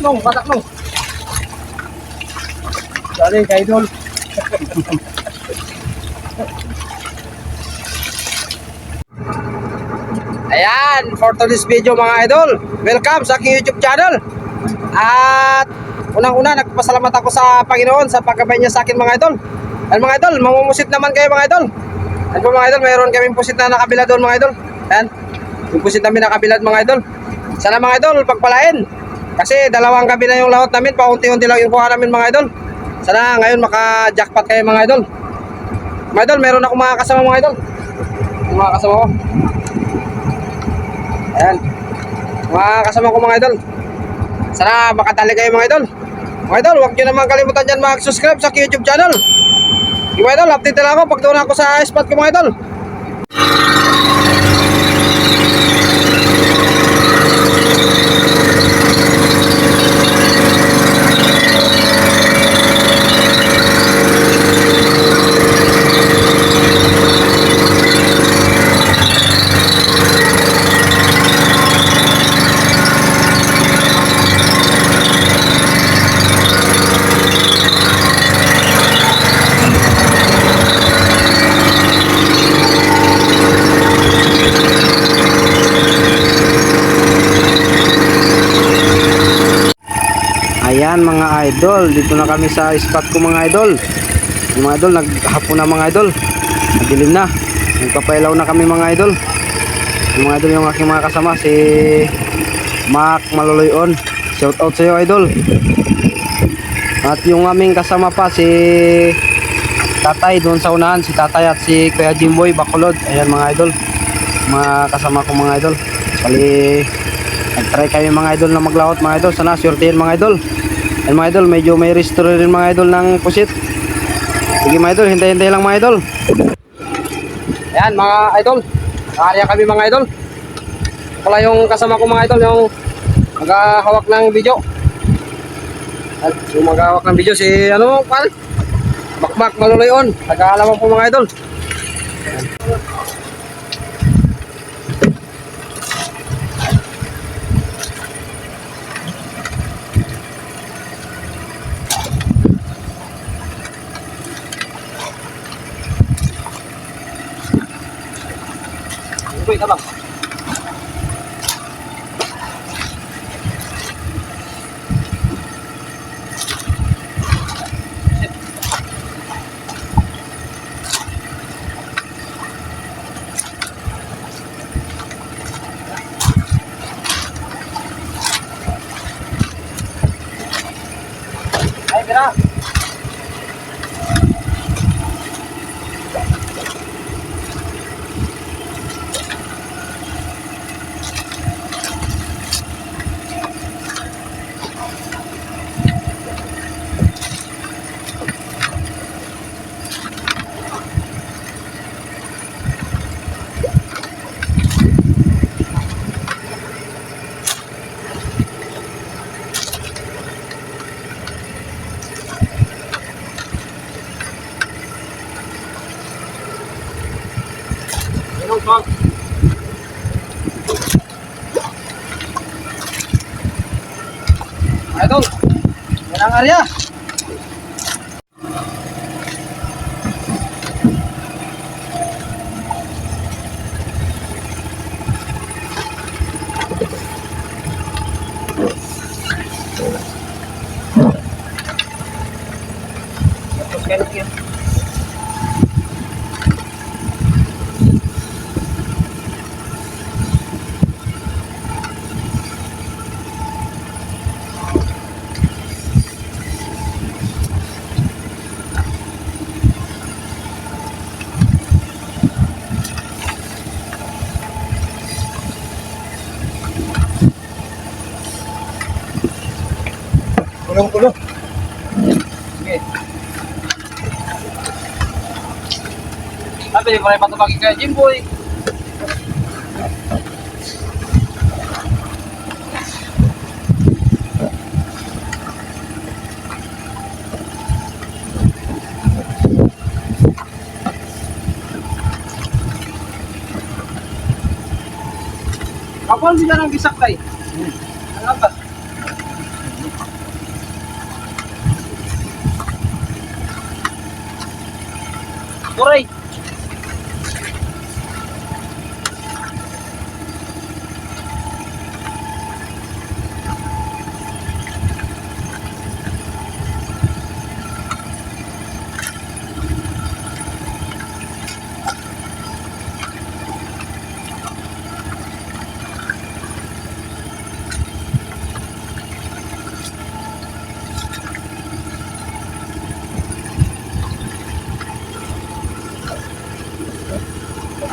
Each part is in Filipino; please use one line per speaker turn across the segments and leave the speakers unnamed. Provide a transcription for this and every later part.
nong, batak nong. Sorry, ka-idol. Ayan, for today's video mga idol, welcome sa aking YouTube channel. At unang-una, nagpasalamat ako sa Panginoon sa paggabay niya sa akin mga idol. Ayan mga idol, mamumusit naman kayo mga idol. Ayan po mga idol, mayroon kaming pusit na nakabila doon mga idol. Ayan, yung pusit namin nakabilad mga idol. Sana mga idol, pagpalain. Kasi dalawang gabi na yung lahot namin, paunti-unti lang yung kuha namin mga idol. Sana ngayon maka-jackpot kayo mga idol. Mga idol, meron ako mga kasama mga idol. Yung mga kasama ko. Ayan, mga kasama ko mga idol. Sana makatali kayo mga idol. Mga idol, huwag nyo naman kalimutan dyan mag-subscribe sa YouTube channel. Yung mga idol, update lang ako pag doon ako sa spot ko mga idol. Ayan mga idol, dito na kami sa spot ko mga idol. Yung mga idol, naghapon na mga idol. Nagdilim na. Nagpapailaw na kami mga idol. Yung mga idol, yung aking mga kasama, si Mac Maloloyon. Shout out sa iyo idol. At yung aming kasama pa, si Tatay doon sa unahan, si Tatay at si Kuya Jimboy Bacolod. Ayan mga idol, mga kasama ko mga idol. Bali, nag-try kami mga idol na maglahot mga idol. Sana swertihin mga idol. Ayan mga idol, medyo may restore rin mga idol ng pusit. Sige mga idol, hintay-hintay lang mga idol. Ayan mga idol, nakaarya kami mga idol. Wala yung kasama ko mga idol, yung maghahawak ng video. At yung maghahawak ng video si ano pal? Mac Maloloyon. Nag-aalaman po mga idol. Uy, tabang. Ay, tira. Idol, yan ang area. Tapos kayo yan. Kulong-kulong. Okay. Sabi, di pa rin patubagin kaya Jimboy. Kapal sila ng gisak tayo. Ano ba?
Kuray.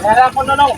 Kaya po na no.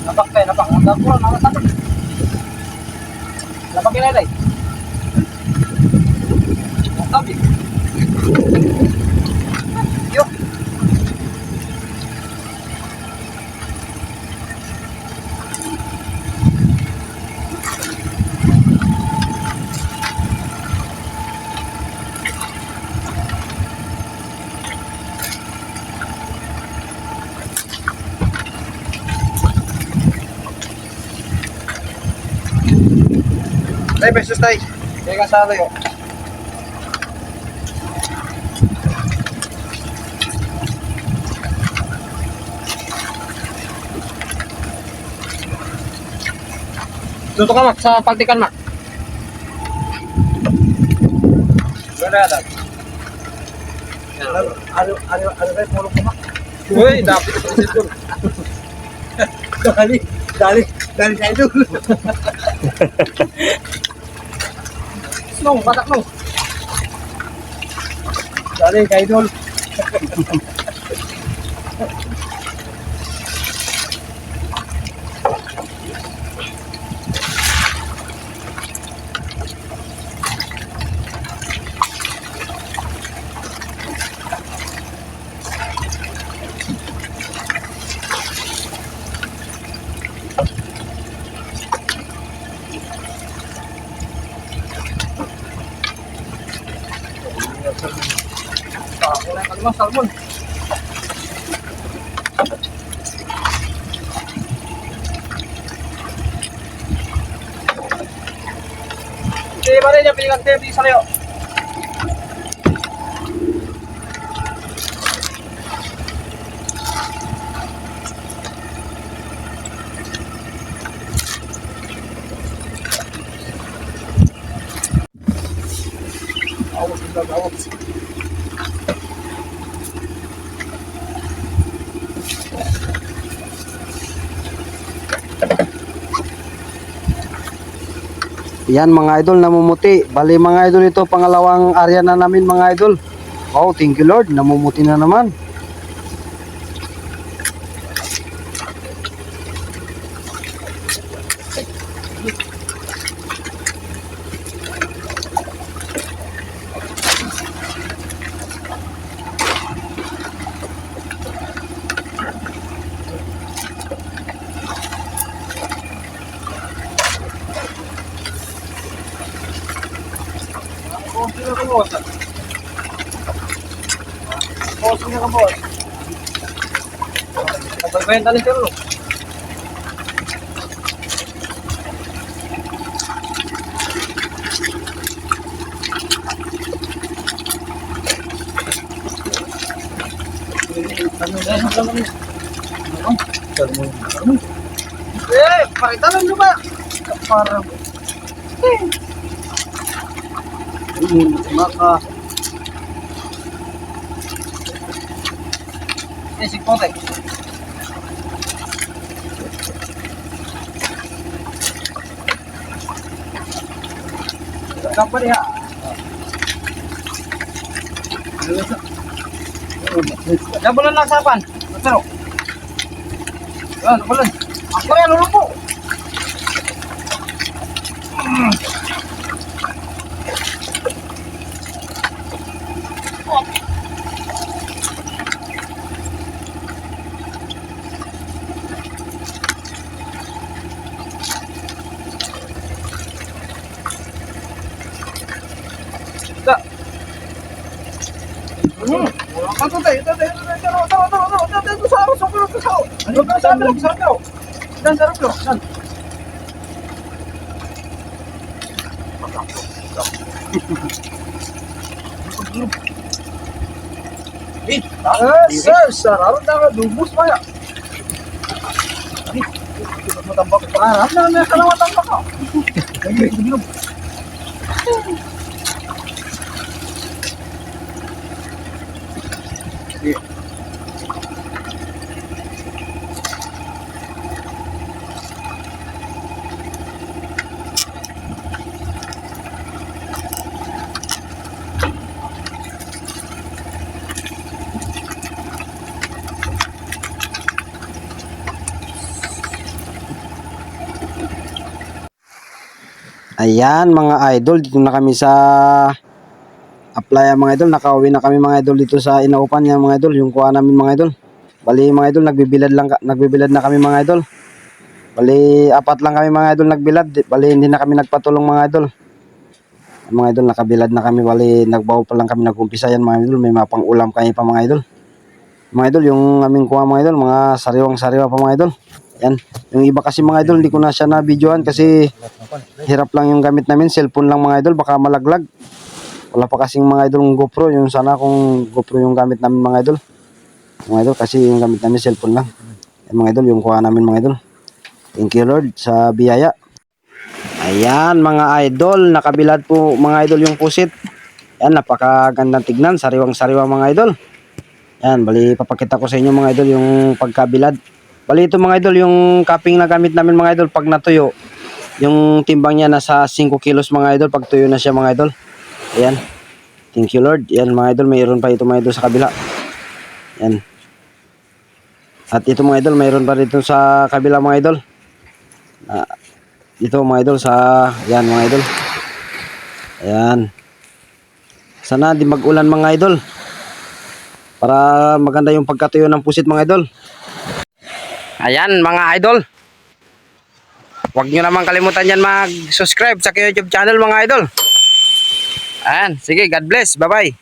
Napak kayo, napak. Ang dako, nakatatok. Napak yun ay. Ang tabi. Yo.
Tay, pesos tay.
Kaya ka sa layo. Dito ka, Mac, sa pagtikan, Mac. Ganda, Dad.
Ano tayo, pulong ko, Mac?
Uy, dapat ito si Dul.
Dali sa idol.
Nong, batak nong.
Dali sa idol.
Ako na yung kalimang salmon. Hindi ba rin yung pilihan tayo sa layo? Awas.
Yan mga idol, namumuti. Bali mga idol, ito pangalawang area na namin mga idol. Wow, thank you Lord, namumuti na naman.
Sino ka boss? Sino ka boss? Nagbenta ni Sir. Pakita lang ba? Parang
Maka
si Kote. Kapan ya? Ada bulan lasapan. Betul. Ya, bulan. Kuya, lolo po. Ito. Ito, sir, sarap na dubos pa ya. Matambak pa. Ano na kalawa tambak ka?
Ayan mga idol, dito na kami sa apply mga idol. Nakauwi na kami mga idol dito sa inaupan niya mga idol, yung kuha namin mga idol. Bali mga idol, nagbibilad na kami mga idol. Bali apat lang kami mga idol nagbilad. Bali hindi na kami nagpatulong mga idol. Mga idol nakabilad na kami, bali nagbaw pa lang kami nag-umpisa yan mga idol. May mapang ulam kami pa mga idol. Mga idol, yung aming kuha mga idol, mga sariwang-sariwa pa mga idol. Yan. Yung iba kasi mga idol, hindi ko na siya na-videoan kasi hirap lang yung gamit namin. Cellphone lang mga idol, baka malaglag. Wala pa kasing mga idol ng GoPro. Yung sana kung GoPro yung gamit namin mga idol. Mga idol, kasi yung gamit namin cellphone lang. Yan mga idol, yung kuha namin mga idol. Thank you Lord sa biyaya. Ayan mga idol, nakabilad po mga idol yung pusit. Yan, napakagandang tignan, sariwang-sariwa mga idol. Yan, bali papakita ko sa inyo mga idol yung pagkabilad. Bali ito mga idol, yung cupping na gamit namin mga idol pag natuyo. Yung timbang niya nasa 5 kilos mga idol pag tuyo na siya mga idol. Ayan. Thank you Lord. Yan mga idol, mayroon pa ito mga idol sa kabila. Yan. At ito mga idol, mayroon pa dito sa kabila mga idol. Ito mga idol sa, yan mga idol. Ayan. Sana di mag-ulan mga idol. Para maganda yung pagkatuyo ng pusit mga idol. Ayan mga idol. Huwag nyo naman kalimutan yan mag-subscribe sa YouTube channel mga idol. Ayan, sige, God bless, bye bye.